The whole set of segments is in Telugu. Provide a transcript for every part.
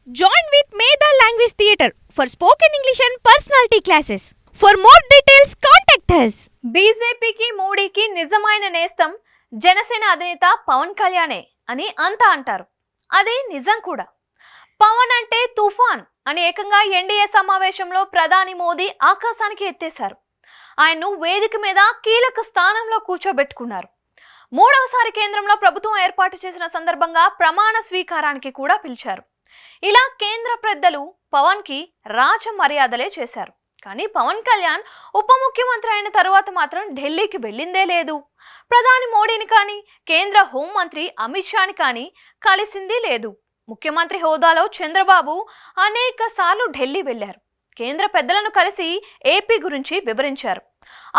Join with Medha Language Theatre for spoken English and personality classes. For more details, contact us. బీజేపీకి మోడీకి నిజమైన నేస్తం జనసేన అధినేత పవన్ కళ్యాణే అని అంతా అంటారు. అది నిజం కూడా. పవన్ అంటే తుఫాన్ అని ఏకంగా ఎన్డీఏ సమావేశంలో ప్రధాని మోదీ ఆకాశానికి ఎత్తేశారు. ఆయన్ను వేదిక మీద కీలక స్థానంలో కూర్చోబెట్టుకున్నారు. మూడవసారి కేంద్రంలో ప్రభుత్వం ఏర్పాటు చేసిన సందర్భంగా ప్రమాణ స్వీకారానికి కూడా పిలిచారు. ఇలా కేంద్ర పెద్దలు పవన్ కి రాజ మర్యాదలే చేశారు. కానీ పవన్ కళ్యాణ్ ఉప ముఖ్యమంత్రి అయిన తరువాత మాత్రం ఢిల్లీకి వెళ్ళిందే లేదు. ప్రధాని మోడీని కానీ కేంద్ర హోంమంత్రి అమిత్ షాని కానీ కలిసింది లేదు. ముఖ్యమంత్రి హోదాలో చంద్రబాబు అనేక సార్లు ఢిల్లీ వెళ్లారు. కేంద్ర పెద్దలను కలిసి ఏపీ గురించి వివరించారు.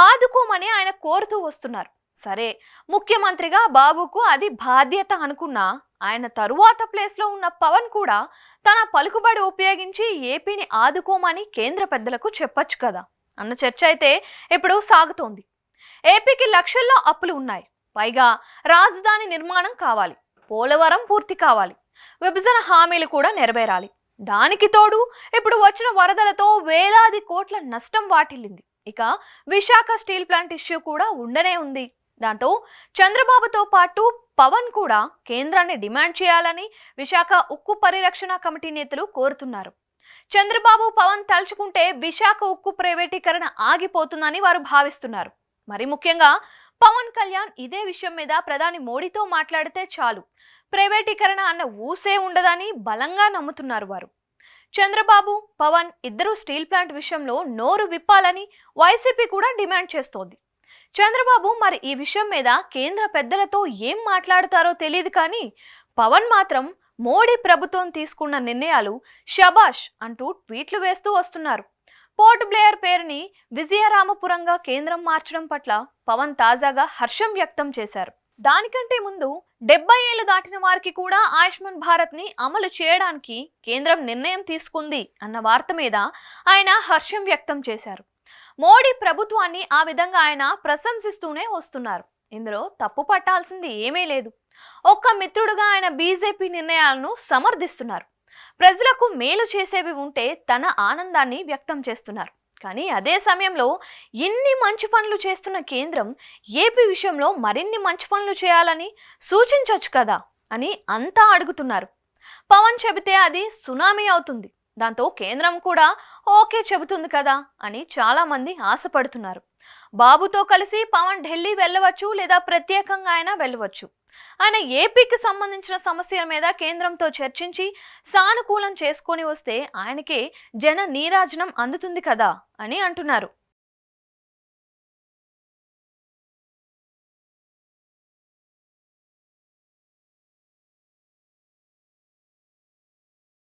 ఆదుకోమని ఆయన కోరుతూ వస్తున్నారు. సరే, ముఖ్యమంత్రిగా బాబుకు అది బాధ్యత అనుకున్నా ఆయన తరువాత ప్లేస్లో ఉన్న పవన్ కూడా తన పలుకుబడి ఉపయోగించి ఏపీని ఆదుకోమని కేంద్ర పెద్దలకు చెప్పొచ్చు కదా అన్న చర్చ అయితే ఇప్పుడు సాగుతోంది. ఏపీకి లక్షల్లో అప్పులు ఉన్నాయి. పైగా రాజధాని నిర్మాణం కావాలి, పోలవరం పూర్తి కావాలి, విభజన హామీలు కూడా నెరవేరాలి. దానికి తోడు ఇప్పుడు వచ్చిన వరదలతో వేలాది కోట్ల నష్టం వాటిల్లింది. ఇక విశాఖ స్టీల్ ప్లాంట్ ఇష్యూ కూడా ఉండనే ఉంది. దాంతో చంద్రబాబుతో పాటు పవన్ కూడా కేంద్రాన్ని డిమాండ్ చేయాలని విశాఖ ఉక్కు పరిరక్షణ కమిటీ నేతలు కోరుతున్నారు. చంద్రబాబు పవన్ తలుచుకుంటే విశాఖ ఉక్కు ప్రైవేటీకరణ ఆగిపోతుందని వారు భావిస్తున్నారు. మరి ముఖ్యంగా పవన్ కళ్యాణ్ ఇదే విషయం మీద ప్రధాని మోడీతో మాట్లాడితే చాలు, ప్రైవేటీకరణ అన్న ఊసే ఉండదని బలంగా నమ్ముతున్నారు వారు. చంద్రబాబు పవన్ ఇద్దరు స్టీల్ ప్లాంట్ విషయంలో నోరు విప్పాలని వైసీపీ కూడా డిమాండ్ చేస్తోంది. చంద్రబాబు మరి ఈ విషయం మీద కేంద్ర పెద్దలతో ఏం మాట్లాడతారో తెలియదు, కానీ పవన్ మాత్రం మోడీ ప్రభుత్వం తీసుకున్న నిర్ణయాలు షబాష్ అంటూ ట్వీట్లు వేస్తూ వస్తున్నారు. పోర్ట్ బ్లేయర్ పేరుని విజయరామపురంగా కేంద్రం మార్చడం పట్ల పవన్ తాజాగా హర్షం వ్యక్తం చేశారు. దానికంటే ముందు 70 ఏళ్లు దాటిన వారికి కూడా ఆయుష్మాన్ భారత్ ని అమలు చేయడానికి కేంద్రం నిర్ణయం తీసుకుంది అన్న వార్త మీద ఆయన హర్షం వ్యక్తం చేశారు. మోడీ ప్రభుత్వాన్ని ఆ విధంగా ఆయన ప్రశంసిస్తూనే వస్తున్నారు. ఇందులో తప్పు పట్టాల్సింది ఏమీ లేదు. ఒక్క మిత్రుడుగా ఆయన బీజేపీ నిర్ణయాలను సమర్థిస్తున్నారు. ప్రజలకు మేలు చేసేవి ఉంటే తన ఆనందాన్ని వ్యక్తం చేస్తున్నారు. కానీ అదే సమయంలో ఇన్ని మంచి పనులు చేస్తున్న కేంద్రం ఏపీ విషయంలో మరిన్ని మంచి పనులు చేయాలని సూచించవచ్చు కదా అని అంతా అడుగుతున్నారు. పవన్ చెబితే అది సునామీ అవుతుంది, దాంతో కేంద్రం కూడా ఓకే చెబుతుంది కదా అని చాలా మంది ఆశపడుతున్నారు. బాబుతో కలిసి పవన్ ఢిల్లీ వెళ్ళవచ్చు, లేదా ప్రత్యేకంగా అయినా వెళ్ళవచ్చు. ఆయన ఏపీకి సంబంధించిన సమస్యల మీద కేంద్రంతో చర్చించి సానుకూలం చేసుకొని వస్తే ఆయనకే జన నీరాజనం అందుతుంది కదా అని అంటున్నారు.